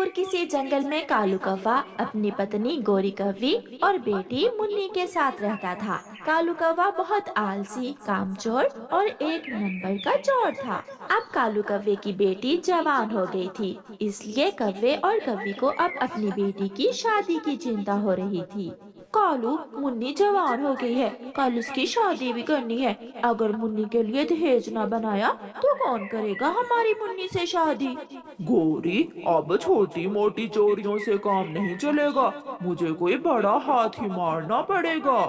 दूर किसी जंगल में कालू कौवा अपनी पत्नी गोरी कौवी और बेटी मुन्नी के साथ रहता था। कालू कौवा बहुत आलसी, कामचोर और एक नंबर का चोर था। अब कालू कौवे की बेटी जवान हो गई थी, इसलिए कौवे और कौवी को अब अपनी बेटी की शादी की चिंता हो रही थी। कालू, मुन्नी जवान हो गई है, कल उसकी शादी भी करनी है। अगर मुन्नी के लिए दहेज न बनाया तो कौन करेगा हमारी मुन्नी से शादी? गोरी, अब छोटी मोटी चोरियों से काम नहीं चलेगा। मुझे कोई बड़ा हाथी मारना पड़ेगा।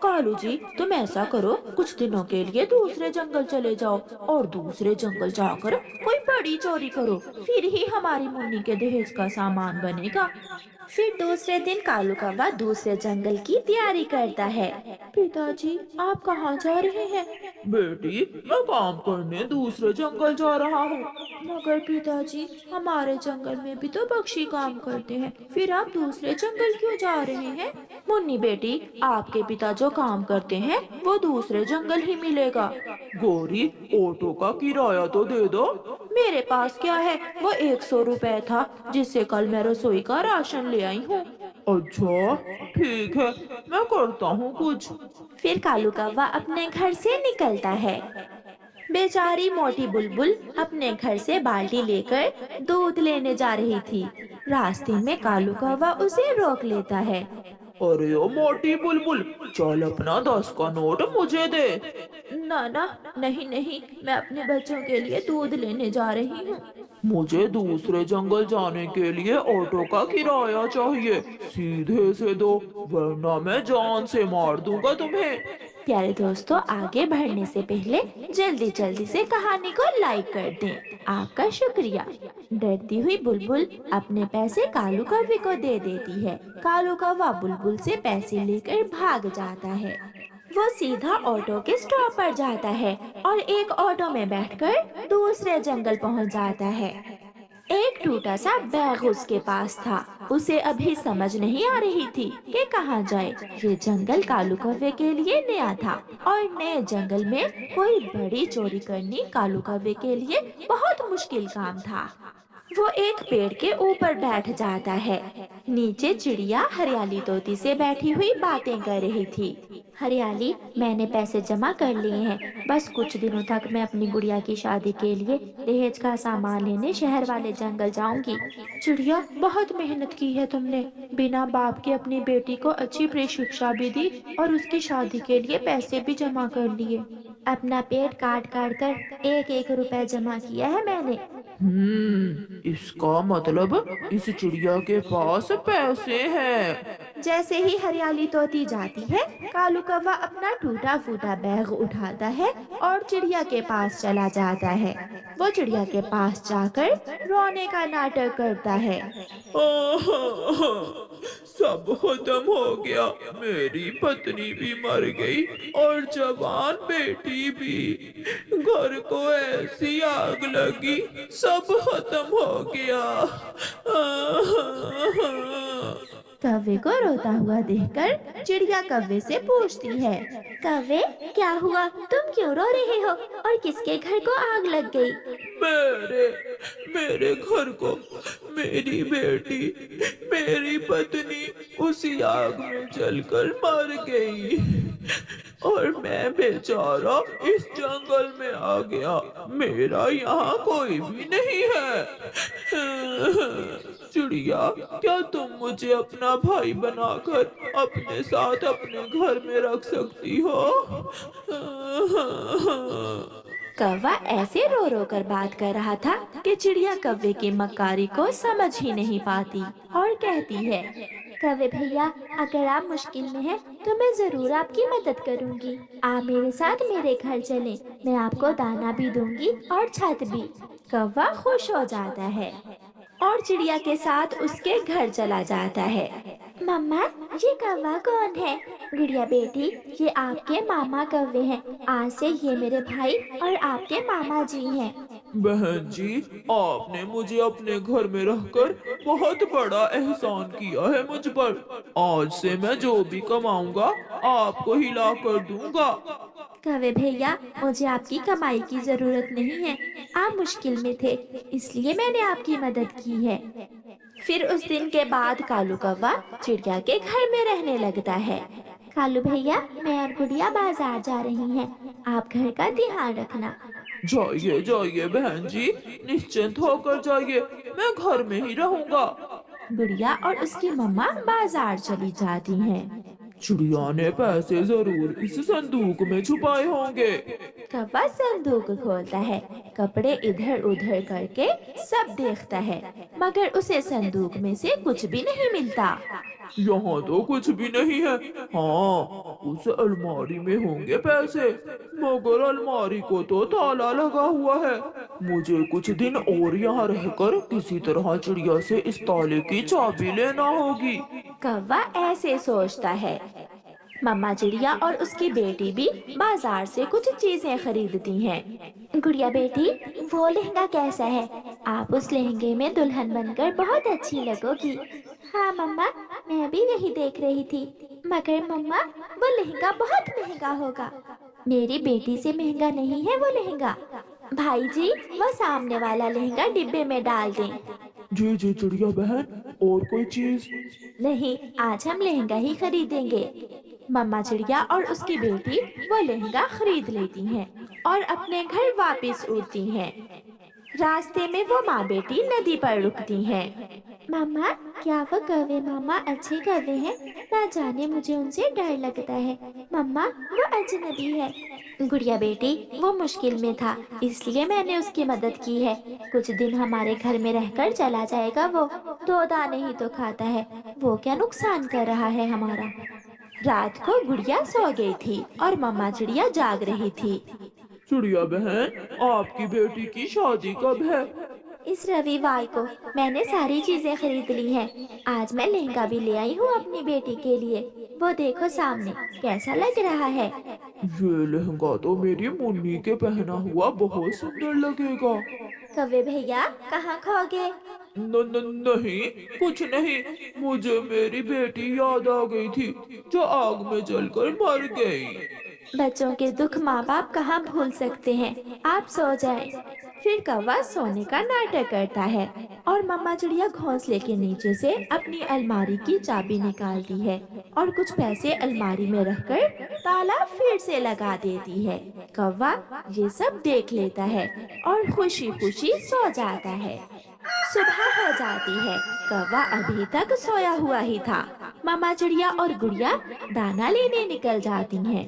कालू जी, तुम ऐसा करो, कुछ दिनों के लिए दूसरे जंगल चले जाओ और दूसरे जंगल जाकर कोई बड़ी चोरी करो, फिर ही हमारी मुन्नी के दहेज का सामान बनेगा। फिर दूसरे दिन कालू कौवा दूसरे जंगल की तैयारी करता है। पिताजी, आप कहाँ जा रहे हैं? बेटी, मैं काम करने दूसरे जंगल जा रहा हूँ। मगर पिताजी, हमारे जंगल में भी तो पक्षी काम करते हैं, फिर आप दूसरे जंगल क्यों जा रहे हैं? मुन्नी बेटी, आपके पिता जो काम करते हैं वो दूसरे जंगल ही मिलेगा। गोरी, ऑटो का किराया तो दे दो। मेरे पास क्या है, वो 100 रुपए था जिससे कल मैं रसोई का राशन ले आई हूँ। अच्छा, ठीक है, मैं करता हूँ कुछ। फिर कालू कौवा अपने घर से निकलता है। बेचारी मोटी बुलबुल अपने घर से बाल्टी लेकर दूध लेने जा रही थी। रास्ते में कालू कौवा उसे रोक लेता है। अरे ओ मोटी बुलबुल, चल अपना 10 का नोट मुझे दे। ना ना, नहीं नहीं, मैं अपने बच्चों के लिए दूध लेने जा रही हूँ। मुझे दूसरे जंगल जाने के लिए ऑटो का किराया चाहिए। सीधे से दो, वरना मैं जान से मार दूंगा तुम्हें। प्यारे दोस्तों, आगे बढ़ने से पहले जल्दी जल्दी से कहानी को लाइक कर दें। आपका शुक्रिया। डरती हुई बुलबुल अपने पैसे कालू कौवे को दे देती है। कालू कौवा बुलबुल से पैसे लेकर भाग जाता है। वो सीधा ऑटो के स्टॉप पर जाता है और एक ऑटो में बैठकर दूसरे जंगल पहुंच जाता है। एक टूटा सा बैग उसके पास था। उसे अभी समझ नहीं आ रही थी कि कहाँ जाए। ये जंगल कालू कौवे के लिए नया था और नए जंगल में कोई बड़ी चोरी करनी कालू कौवे के लिए बहुत मुश्किल काम था। वो एक पेड़ के ऊपर बैठ जाता है। नीचे चिड़िया हरियाली तोती से बैठी हुई बातें कर रही थी। हरियाली, मैंने पैसे जमा कर लिए हैं, बस कुछ दिनों तक मैं अपनी गुड़िया की शादी के लिए दहेज का सामान लेने शहर वाले जंगल जाऊंगी। चिड़िया, बहुत मेहनत की है तुमने, बिना बाप के अपनी बेटी को अच्छी प्रशिक्षा भी दी और उसकी शादी के लिए पैसे भी जमा कर लिए। अपना पेट काट काट कर एक एक रुपए जमा किया है मैंने। इसका मतलब इस चिड़िया के पास पैसे हैं। जैसे ही हरियाली तोती जाती है, कालू कौवा अपना टूटा फूटा बैग उठाता है और चिड़िया के पास चला जाता है। वो चिड़िया के पास जाकर रोने का नाटक करता है। सब खत्म हो गया, मेरी पत्नी भी मर गई और जवान बेटी भी। घर को ऐसी आग लगी, सब खत्म हो गया। कौवे को रोता हुआ देखकर चिड़िया कौवे से पूछती है, कौवे, क्या हुआ, तुम क्यों रो रहे हो और किसके घर को आग लग गई? मेरे मेरे घर को मेरी बेटी, मेरी पत्नी उसी आग में जलकर मर गई और मैं बेचारा इस जंगल में आ गया। मेरा यहाँ कोई भी नहीं है। चिड़िया, क्या तुम मुझे अपना भाई बनाकर अपने साथ अपने घर में रख सकती हो? कौवा ऐसे रो रो कर बात कर रहा था कि चिड़िया कौवे की मक्कारी को समझ ही नहीं पाती और कहती है, कौवे भैया, अगर आप मुश्किल में हैं तो मैं जरूर आपकी मदद करूंगी। आप मेरे साथ मेरे घर चलें, मैं आपको दाना भी दूंगी और छत भी। कौवा खुश हो जाता है और चिड़िया के साथ उसके घर चला जाता है। मम्मा, ये कौवा कौन है? गुड़िया बेटी, ये आपके मामा कौवे हैं। आज से ये मेरे भाई और आपके मामा जी हैं। बहन जी, आपने मुझे अपने घर में रखकर बहुत बड़ा एहसान किया है मुझ पर। आज से मैं जो भी कमाऊंगा आपको ही ला कर दूंगा। कौवे भैया, मुझे आपकी कमाई की जरूरत नहीं है। आप मुश्किल में थे, इसलिए मैंने आपकी मदद की है। फिर उस दिन के बाद कालू कौवा चिड़िया के घर में रहने लगता है। कालू भैया, मैं और गुड़िया बाजार जा रही हैं, आप घर का ध्यान रखना। जाइए जाइए बहन जी, निश्चिंत होकर जाइए, मैं घर में ही रहूंगा। गुड़िया और उसकी मम्मा बाजार चली जाती हैं। चिड़िया ने पैसे जरूर इस संदूक में छुपाए होंगे। कौवा संदूक खोलता है, कपड़े इधर उधर करके सब देखता है, मगर उसे संदूक में से कुछ भी नहीं मिलता। यहाँ तो कुछ भी नहीं है। हाँ, उस अलमारी में होंगे पैसे, मगर अलमारी को तो ताला लगा हुआ है। मुझे कुछ दिन और यहाँ रहकर किसी तरह चिड़िया से इस ताले की चाबी लेना होगी। कौवा ऐसे सोचता है। मम्मा चिड़िया और उसकी बेटी भी बाजार से कुछ चीजें खरीदती हैं। गुड़िया बेटी, वो लहंगा कैसा है? आप उस लहंगे में दुल्हन बनकर बहुत अच्छी लगोगी। हाँ मम्मा, मैं भी यही देख रही थी, मगर मम्मा वो लहंगा बहुत महंगा होगा। मेरी बेटी से महंगा नहीं है वो लहंगा। भाई जी, वो सामने वाला लहंगा डिब्बे में डाल दें। जी जी चिड़िया बहन, और कोई चीज? नहीं, आज हम लहंगा ही खरीदेंगे। मम्मा चिड़िया और उसकी बेटी वो लहंगा खरीद लेती हैं और अपने घर वापस उड़ती हैं। रास्ते में वो माँ बेटी नदी पर रुकती हैं। मम्मा, क्या वो कौवे मामा अच्छे कौवे हैं? ना जाने मुझे उनसे डर लगता है। मम्मा, वो अजनबी है। गुड़िया बेटी, वो मुश्किल में था, इसलिए मैंने उसकी मदद की है। कुछ दिन हमारे घर में रहकर चला जाएगा वो। 2 दाने ही तो खाता है, वो क्या नुकसान कर रहा है हमारा। रात को गुड़िया सो गई थी और मम्मा चिड़िया जाग रही थी। चिड़िया बहन, आपकी बेटी की शादी कब है? इस रविवार को। मैंने सारी चीजें खरीद ली हैं। आज मैं लहंगा भी ले आई हूँ अपनी बेटी के लिए। वो देखो सामने, कैसा लग रहा है? ये लहंगा तो मेरी मुन्नी के पहना हुआ बहुत सुंदर लगेगा। कौवे भैया, कहाँ खो गए? नहीं, कुछ नहीं, मुझे मेरी बेटी याद आ गई थी जो आग में जलकर मर गई। बच्चों के दुख माँ बाप कहाँ भूल सकते हैं। आप सो जाएं। फिर कौवा सोने का नाटक करता है और मम्मा चिड़िया घोंसले के नीचे से अपनी अलमारी की चाबी निकालती है और कुछ पैसे अलमारी में रखकर ताला फिर से लगा देती है। कौवा ये सब देख लेता है और खुशी खुशी सो जाता है। सुबह हो जाती है। कौवा अभी तक सोया हुआ ही था। मम्मा चिड़िया और गुड़िया दाना लेने निकल जाती हैं।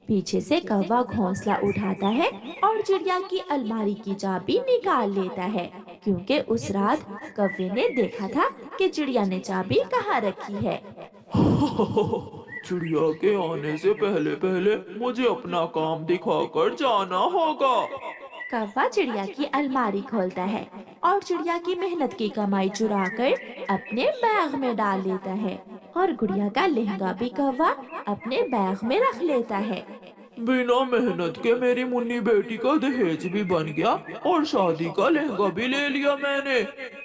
पीछे से कौवा घोंसला उठाता है और चिड़िया की अलमारी की चाबी निकाल लेता है, क्योंकि उस रात कौवे ने देखा था कि चिड़िया ने चाबी कहाँ रखी है। चिड़िया के आने से पहले पहले मुझे अपना काम दिखाकर जाना होगा। कौवा चिड़िया की अलमारी खोलता है और चिड़िया की मेहनत की कमाई चुराकर अपने बैग में डाल लेता है और गुड़िया का लहंगा भी कौवा अपने बैग में रख लेता है। बिना मेहनत के मेरी मुन्नी बेटी का दहेज भी बन गया और शादी का लहंगा भी ले लिया मैंने।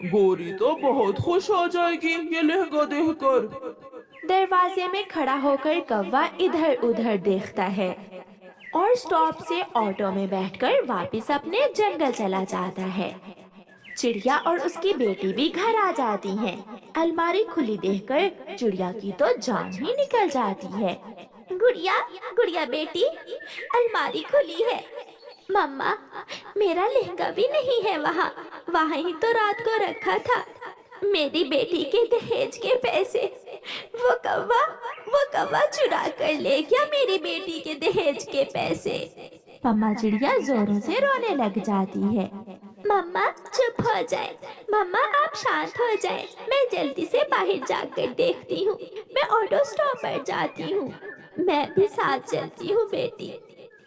गोरी तो बहुत खुश हो जाएगी ये लहंगा देखकर। दरवाजे में खड़ा होकर कौवा इधर उधर देखता है और स्टॉप से ऑटो में बैठकर वापस अपने जंगल चला जाता है। चिड़िया और उसकी बेटी भी घर आ जाती हैं। अलमारी खुली देखकर चिड़िया की तो जान ही निकल जाती है। गुड़िया, गुड़िया बेटी, अलमारी खुली है। मम्मा, मेरा लहंगा भी नहीं है वहाँ ही तो रात को रखा था। मेरी बेटी के दहेज के पैसे वो कौवा चुरा कर ले गया मेरी बेटी के दहेज के पैसे। मम्मा चिड़िया जोरों से रोने लग जाती है। मम्मा चुप हो जाए, मम्मा आप शांत हो जाए, मैं जल्दी से बाहर जाकर देखती हूँ। मैं ऑटो स्टॉप पर जाती हूँ, मैं भी साथ चलती हूँ बेटी।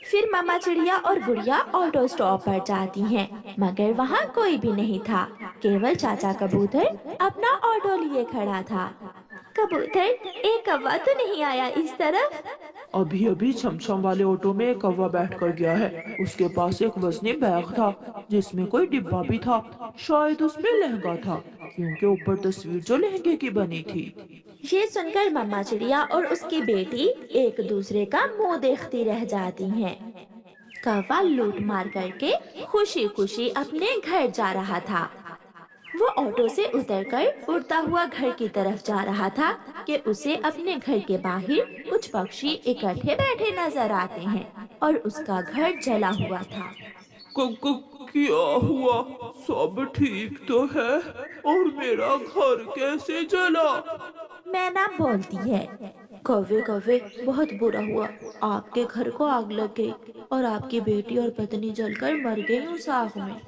फिर मम्मा चिड़िया और गुड़िया ऑटो स्टॉप पर जाती हैं, मगर वहाँ कोई भी नहीं था। केवल चाचा कबूतर अपना ऑटो लिए खड़ा था। कबूतर, एक कौवा तो नहीं आया इस तरफ? अभी अभी छमछम वाले ऑटो में एक कौवा बैठ कर गया है। उसके पास एक वजनी बैग था जिसमें कोई डिब्बा भी था। शायद उसमें लहंगा था, क्योंकि ऊपर तस्वीर जो लहंगे की बनी थी। ये सुनकर मम्मा चिड़िया और उसकी बेटी एक दूसरे का मुंह देखती रह जाती हैं। कौवा लूट मार करके खुशी खुशी अपने घर जा रहा था। वो ऑटो से उतरकर उड़ता हुआ घर की तरफ जा रहा था कि उसे अपने घर के बाहर कुछ पक्षी इकट्ठे बैठे नजर आते हैं और उसका घर जला हुआ था। क्या हुआ? सब ठीक तो है? और मेरा घर कैसे जला? मैना बोलती है, कौवे कौवे, बहुत बुरा हुआ। आपके घर को आग लग गई और आपकी बेटी और पत्नी जलकर मर गई उस आग में।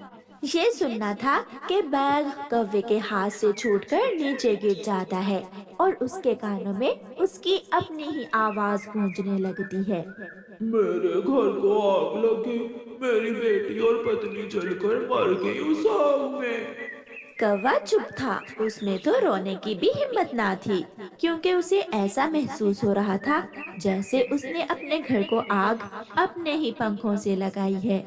ये सुनना था कि बैग कौवे के हाथ से छूटकर नीचे गिर जाता है और उसके कानों में उसकी अपनी ही आवाज गूंजने लगती है। मेरे घर को आग लगी, मेरी बेटी और पत्नी जलकर मर गई उस आग में। कौवा चुप था, उसमें तो रोने की भी हिम्मत ना थी, क्योंकि उसे ऐसा महसूस हो रहा था जैसे उसने अपने घर को आग अपने ही पंखों से लगाई है।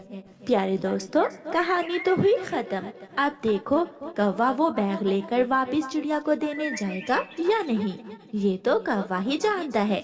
प्यारे दोस्तों, कहानी तो हुई खत्म। अब देखो कौवा वो बैग लेकर वापस चिड़िया को देने जाएगा या नहीं, ये तो कौवा ही जानता है।